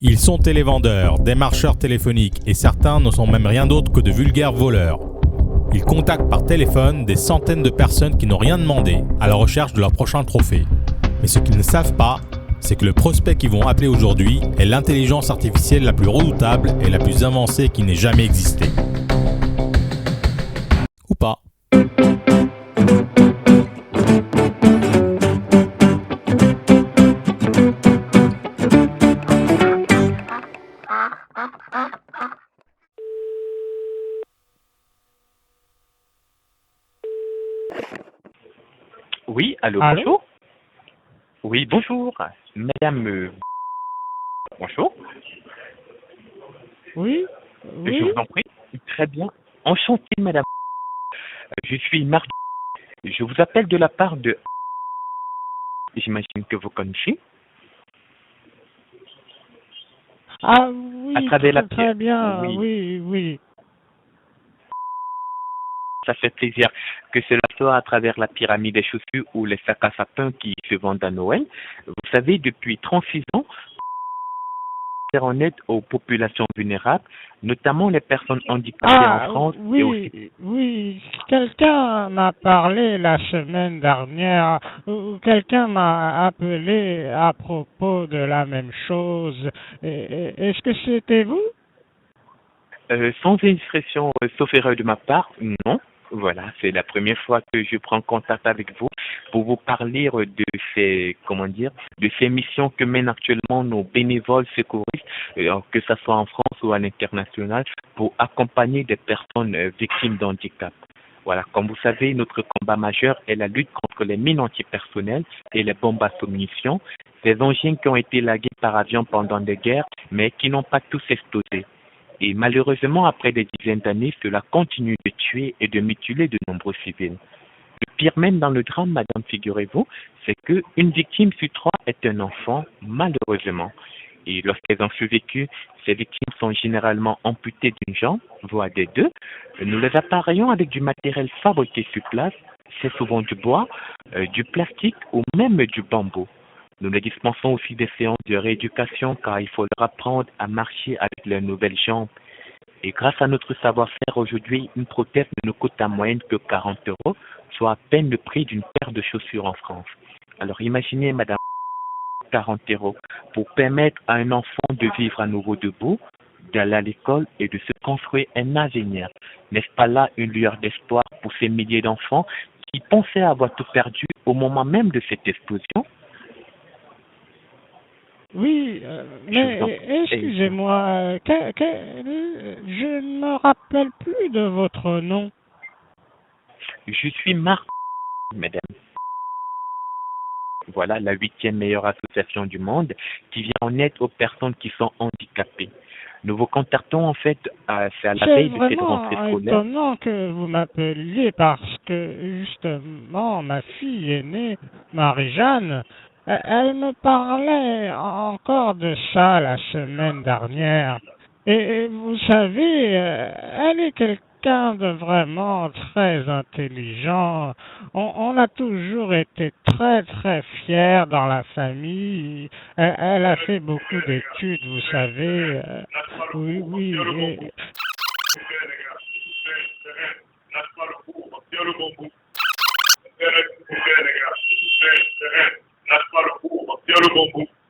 Ils sont télévendeurs, démarcheurs téléphoniques et certains ne sont même rien d'autre que de vulgaires voleurs. Ils contactent par téléphone des centaines de personnes qui n'ont rien demandé à la recherche de leur prochain trophée. Mais ce qu'ils ne savent pas, c'est que le prospect qu'ils vont appeler aujourd'hui est l'intelligence artificielle la plus redoutable et la plus avancée qui n'ait jamais existé. Ou pas. Oui, allô, Allô? bonjour. Oui, bonjour. Madame, bonjour. Oui, Je oui. vous en prie. Très bien. Enchanté, madame. Je suis Marc. Je vous appelle de la part de... J'imagine que vous connaissez. Ah À oui, travers la très, très pierre. bien. Oui, Oui, oui. ça fait plaisir que cela soit à travers la pyramide des chaussures ou les sacs à sapin qui se vendent à Noël. Vous savez, depuis 36 ans, faire en aide aux populations vulnérables, notamment les personnes handicapées en Ah France et aussi... oui, oui. Quelqu'un m'a parlé la semaine dernière, ou quelqu'un m'a appelé à propos de la même chose. Est-ce que c'était vous? Sans indiscrétion, sauf erreur de ma part, non. Voilà, c'est la première fois que je prends contact avec vous pour vous parler de ces, comment dire, de ces missions que mènent actuellement nos bénévoles secouristes, que ce soit en France ou à l'international, pour accompagner des personnes victimes d'handicap. Voilà, comme vous savez, notre combat majeur est la lutte contre les mines antipersonnelles et les bombes à munitions, ces engins qui ont été lagués par avion pendant des guerres, mais qui n'ont pas tous explosé. Et malheureusement, après des dizaines d'années, cela continue de tuer et de mutiler de nombreux civils. Le pire même dans le drame, madame, figurez-vous, c'est qu'une victime sur trois est un enfant, malheureusement. Et lorsqu'elles ont survécu, ces victimes sont généralement amputées d'une jambe, voire des deux. Nous les appareillons avec du matériel fabriqué sur place, c'est souvent du bois, du plastique ou même du bambou. Nous les dispensons aussi des séances de rééducation car il faut leur apprendre à marcher avec leurs nouvelles jambes. Et grâce à notre savoir-faire aujourd'hui, une prothèse ne nous coûte en moyenne que 40 euros, soit à peine le prix d'une paire de chaussures en France. Alors imaginez, madame, 40 euros pour permettre à un enfant de vivre à nouveau debout, d'aller à l'école et de se construire un avenir. N'est-ce pas là une lueur d'espoir pour ces milliers d'enfants qui pensaient avoir tout perdu au moment même de cette explosion? Oui, Je vous en mais prie. excusez-moi, je ne me rappelle plus de votre nom. Je suis Marc, madame. Voilà la 8e meilleure association du monde qui vient en aide aux personnes qui sont handicapées. Nous vous contactons en fait, c'est à la C'est veille de cette rentrée vraiment scolaire. étonnant que vous m'appeliez parce que justement ma fille aînée, Marie-Jeanne, elle me parlait encore de ça la semaine dernière. Et vous savez, elle est quelqu'un de vraiment très intelligent. On a toujours été très très fiers dans la famille. Elle a fait beaucoup d'études, vous savez. Oui, oui.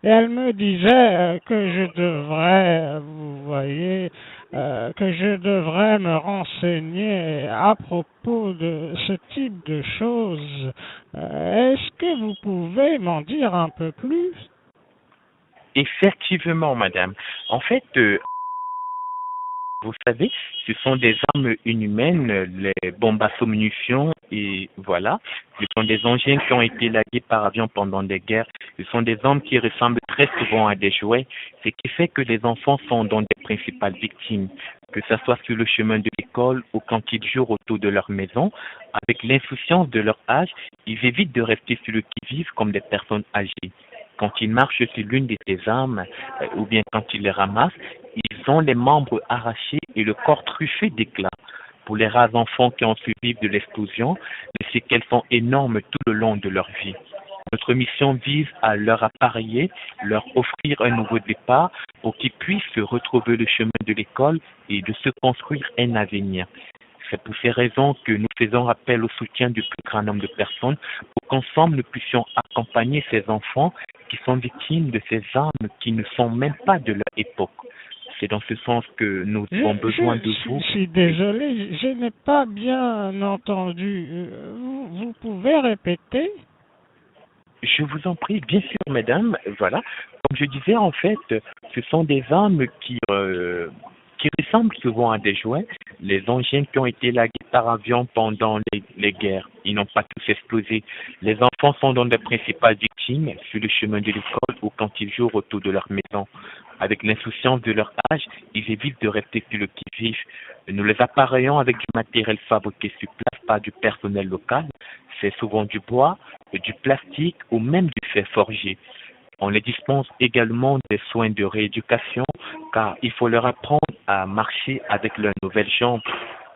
Et elle me disait que je devrais, vous voyez, que je devrais me renseigner à propos de ce type de choses. Est-ce que vous pouvez m'en dire un peu plus? Effectivement, madame. En fait, vous savez, ce sont des armes inhumaines, les bombes à munitions, et voilà. Ce sont des engins qui ont été lagués par avion pendant des guerres. Ce sont des armes qui ressemblent très souvent à des jouets, ce qui fait que les enfants sont donc des principales victimes, que ce soit sur le chemin de l'école ou quand ils jouent autour de leur maison. Avec l'insouciance de leur âge, ils évitent de rester sur le qui-vive comme des personnes âgées. Quand ils marchent sur l'une de ces armes, ou bien quand ils les ramassent, ils ont les membres arrachés et le corps truffé d'éclats. Pour les rares enfants qui ont survécu de l'explosion, les séquelles sont énormes tout le long de leur vie. Notre mission vise à leur appareiller, leur offrir un nouveau départ pour qu'ils puissent se retrouver le chemin de l'école et de se construire un avenir. C'est pour ces raisons que nous faisons appel au soutien du plus grand nombre de personnes pour qu'ensemble nous puissions accompagner ces enfants qui sont victimes de ces armes qui ne sont même pas de leur époque. C'est dans ce sens que nous avons besoin de vous. Je suis désolé, je n'ai pas bien entendu. Vous pouvez répéter? Je vous en prie, bien sûr, mesdames. Voilà. Comme je disais, en fait, ce sont des armes qui ressemblent souvent à des jouets. Les engins qui ont été lagués par avion pendant les guerres, ils n'ont pas tous explosé. Les enfants sont donc les principales victimes sur le chemin de l'école ou quand ils jouent autour de leur maison. Avec l'insouciance de leur âge, ils évitent de rester sur le qui-vive. Nous les appareillons avec du matériel fabriqué sur place par du personnel local. C'est souvent du bois, du plastique ou même du fer forgé. On les dispense également des soins de rééducation car il faut leur apprendre à marcher avec leurs nouvelles jambes.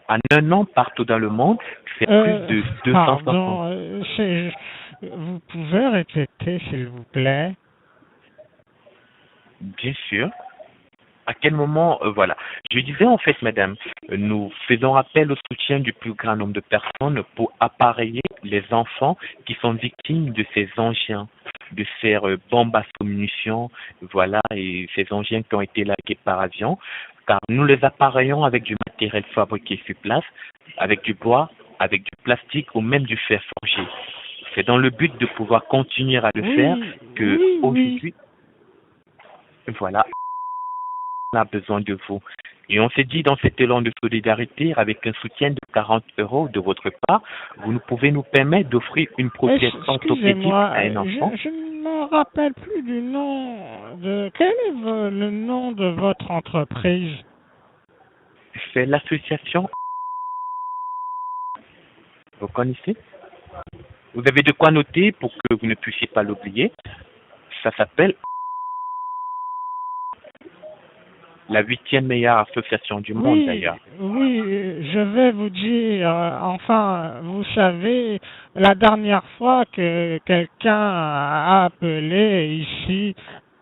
En un an, partout dans le monde, c'est plus de 250. Pardon, vous pouvez répéter s'il vous plaît? Bien sûr. À quel moment, voilà. Je disais en fait, madame, nous faisons appel au soutien du plus grand nombre de personnes pour appareiller les enfants qui sont victimes de ces engins, de ces bombes à munitions, voilà, et ces engins qui ont été lagués par avion, car nous les appareillons avec du matériel fabriqué sur place, avec du bois, avec du plastique ou même du fer forgé. C'est dans le but de pouvoir continuer à le faire que aujourd'hui, voilà, on a besoin de vous. Et on s'est dit dans cet élan de solidarité, avec un soutien de 40 € de votre part, vous pouvez nous permettre d'offrir une prothèse orthopédique à un enfant. Je ne me rappelle plus du nom de... Quel est le nom de votre entreprise? C'est l'association. Vous connaissez? Vous avez de quoi noter pour que vous ne puissiez pas l'oublier. Ça s'appelle la 8e meilleure association du monde d'ailleurs. Oui, je vais vous dire, enfin, vous savez, la dernière fois que quelqu'un a appelé ici,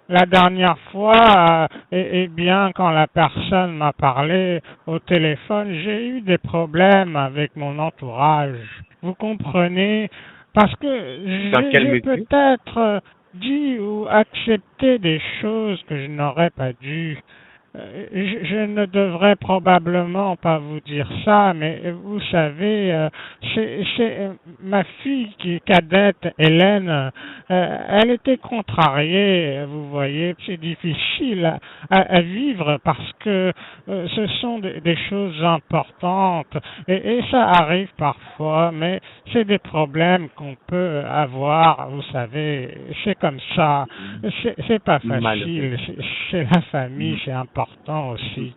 la dernière fois, eh bien, quand la personne m'a parlé au téléphone, j'ai eu des problèmes avec mon entourage. Vous comprenez? Parce que j'ai peut-être dit ou accepté des choses que je n'aurais pas dû. Je ne devrais probablement pas vous dire ça, mais vous savez, c'est ma fille qui est cadette, Hélène, elle était contrariée, vous voyez, c'est difficile à vivre parce que ce sont des choses importantes et ça arrive parfois, mais c'est des problèmes qu'on peut avoir, vous savez, c'est comme ça, c'est pas facile, c'est la famille, c'est important aussi.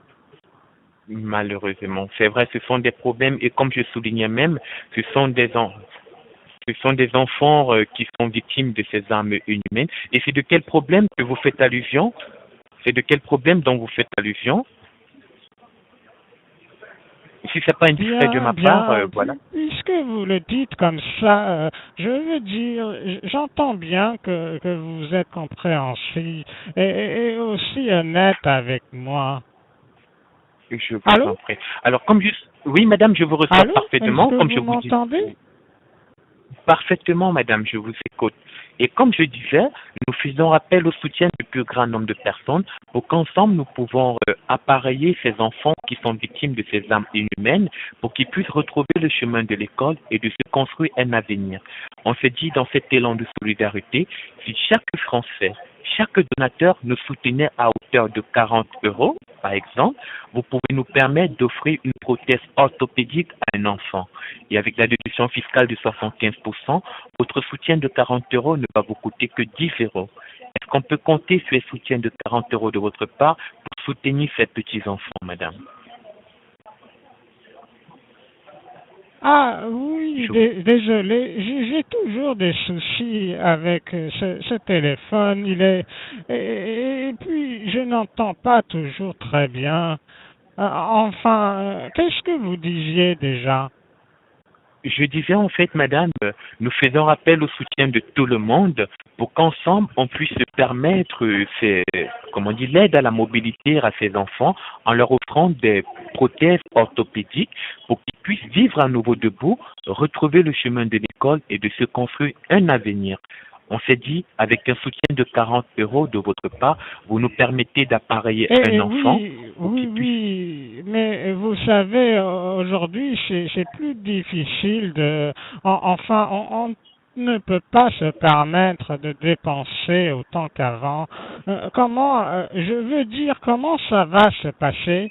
Malheureusement, c'est vrai, ce sont des problèmes et comme je soulignais même, ce sont des enfants qui sont victimes de ces armes inhumaines. Et c'est de quel problème que vous faites allusion? C'est de quel problème dont vous faites allusion? Si c'est pas indiscret de ma part, voilà. Puisque vous le dites comme ça, je veux dire, j'entends bien que vous êtes compréhensif et aussi honnête avec moi. Je vous en prie. Alors, oui, madame, je vous reçois parfaitement. Est-ce que comme vous je vous m'entendez? dis. Parfaitement, madame, je vous écoute. Et comme je disais, nous faisons appel au soutien du plus grand nombre de personnes pour qu'ensemble nous pouvons appareiller ces enfants qui sont victimes de ces armes inhumaines pour qu'ils puissent retrouver le chemin de l'école et de se construire un avenir. On s'est dit dans cet élan de solidarité, si chaque Français, chaque donateur nous soutenait à hauteur de 40 €, par exemple, vous pouvez nous permettre d'offrir une prothèse orthopédique à un enfant. Et avec la déduction fiscale de 75%, votre soutien de 40 € ne va vous coûter que 10 €. Est-ce qu'on peut compter sur les soutiens de 40 € de votre part pour soutenir ces petits-enfants, madame? Ah oui, désolé, j'ai toujours des soucis avec ce téléphone. Et puis je n'entends pas toujours très bien. Enfin, qu'est-ce que vous disiez déjà? Je disais en fait, madame, nous faisons appel au soutien de tout le monde pour qu'ensemble on puisse se permettre, comment on dit, l'aide à la mobilité à ces enfants en leur offrant des prothèses orthopédiques pour qu'ils puissent vivre à nouveau debout, retrouver le chemin de l'école et de se construire un avenir. On s'est dit, avec un soutien de 40 euros de votre part, vous nous permettez d'appareiller un enfant Oui, pour oui, qu'il puisse. oui, mais vous savez, aujourd'hui, c'est plus difficile enfin, on ne peut pas se permettre de dépenser autant qu'avant. Je veux dire, comment ça va se passer?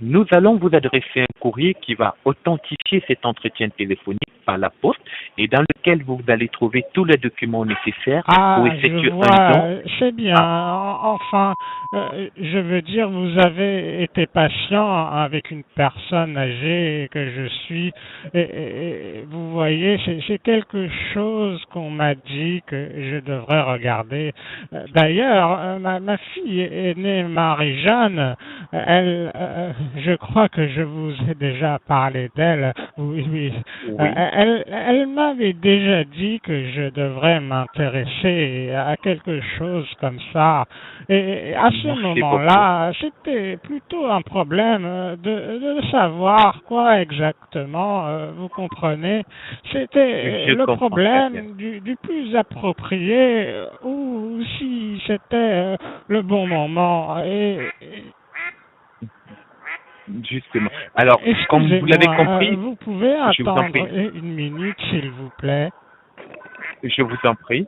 Nous allons vous adresser un courrier qui va authentifier cet entretien téléphonique par la poste et dans lequel vous allez trouver tous les documents nécessaires pour Ah, je effectuer un vois, don. c'est bien. Ah, Enfin, je veux dire, vous avez été patient avec une personne âgée que je suis, et vous voyez, c'est quelque chose qu'on m'a dit que je devrais regarder. D'ailleurs, ma fille est née Marie-Jeanne. Je crois que je vous ai déjà parlé d'elle. Oui, oui. oui, Elle m'avait déjà dit que je devrais m'intéresser à quelque chose comme ça. Et à ce merci beaucoup. moment-là, c'était plutôt un problème de savoir quoi exactement, vous comprenez. C'était Je le comprends très bien. problème du plus approprié ou si c'était le bon moment. Justement. Alors, comme vous l'avez Excusez-moi, compris, vous pouvez je vous en attendre prie, une minute, s'il vous plaît. je vous en prie.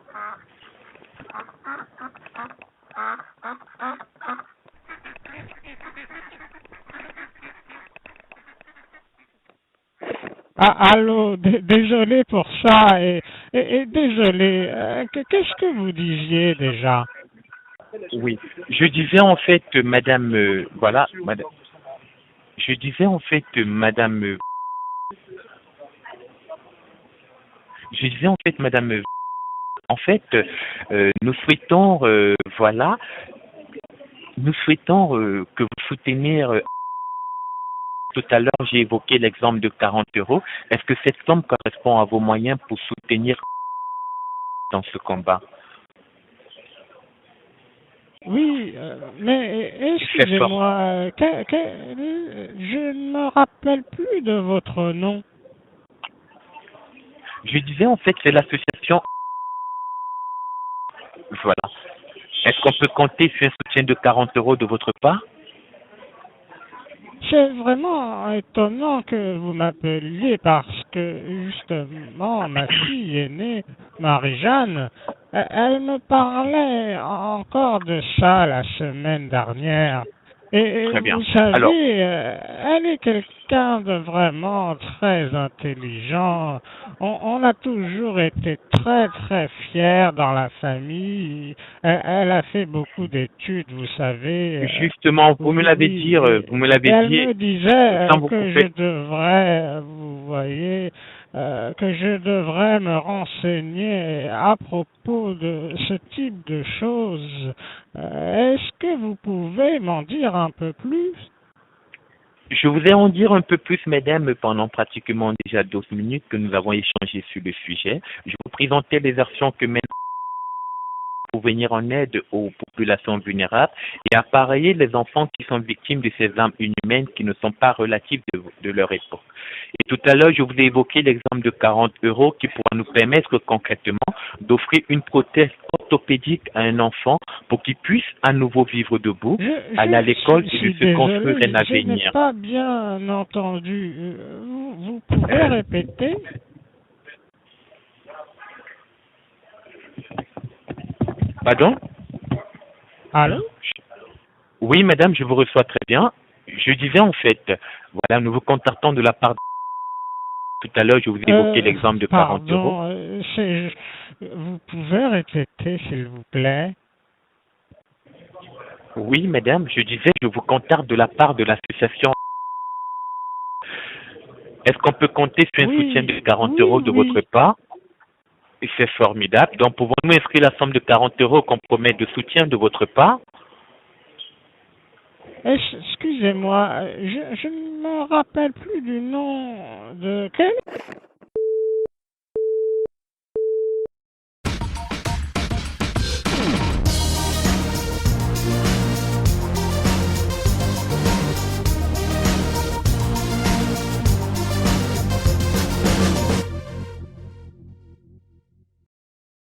Ah, allô, désolé pour ça et désolé. Qu'est-ce que vous disiez déjà? Oui, je disais en fait, madame, voilà, madame, je disais en fait, madame, je disais en fait, madame, en fait, nous souhaitons, voilà, nous souhaitons que vous souteniez. Tout à l'heure, j'ai évoqué l'exemple de 40 euros. Est-ce que cette somme correspond à vos moyens pour soutenir dans ce combat? Oui, mais C'est fort. excusez-moi, je ne me rappelle plus de votre nom. Je disais en fait, c'est l'association. Voilà. Est-ce qu'on peut compter sur un soutien de 40 euros de votre part? C'est vraiment étonnant que vous m'appeliez parce que justement ma fille aînée, Marie-Jeanne, elle me parlait encore de ça la semaine dernière. Et Très bien. vous Alors, savez, elle est quelqu'un de vraiment très intelligent. On a toujours été très très fiers dans la famille. Elle a fait beaucoup d'études, vous savez. justement, vous me Oui, l'avez oui, dit, et, vous me et l'avez elle dit me disait sans vous que je couper. devrais, vous voyez, que je devrais me renseigner à propos de ce type de choses. Est-ce que vous pouvez m'en dire un peu plus? Je voudrais en dire un peu plus, mesdames, pendant pratiquement déjà 12 minutes que nous avons échangé sur le sujet. Je vous présentais les actions que mène pour venir en aide aux populations vulnérables et appareiller les enfants qui sont victimes de ces armes inhumaines qui ne sont pas relatives de leur époque. Et tout à l'heure, je vous ai évoqué l'exemple de 40 euros qui pourra nous permettre concrètement d'offrir une prothèse orthopédique à un enfant pour qu'il puisse à nouveau vivre debout, aller à l'école Je et de suis se construire désolé, un je n'ai avenir. pas bien entendu. Vous pouvez répéter? Pardon? Allô? Oui, madame, je vous reçois très bien. Je disais en fait, voilà, nous vous contactons de la part de... Tout à l'heure, je vous ai évoqué l'exemple de 40 euros. Pardon, vous pouvez répéter, s'il vous plaît? Oui, madame, je disais, je vous contacte de la part de l'association. Est-ce qu'on peut compter sur un soutien de Oui, 40 oui, euros de votre oui. part? Et c'est formidable. Donc, pouvons-nous inscrire la somme de 40 euros qu'on promet de soutien de votre part? Excusez-moi, je ne me rappelle plus du nom de... Quel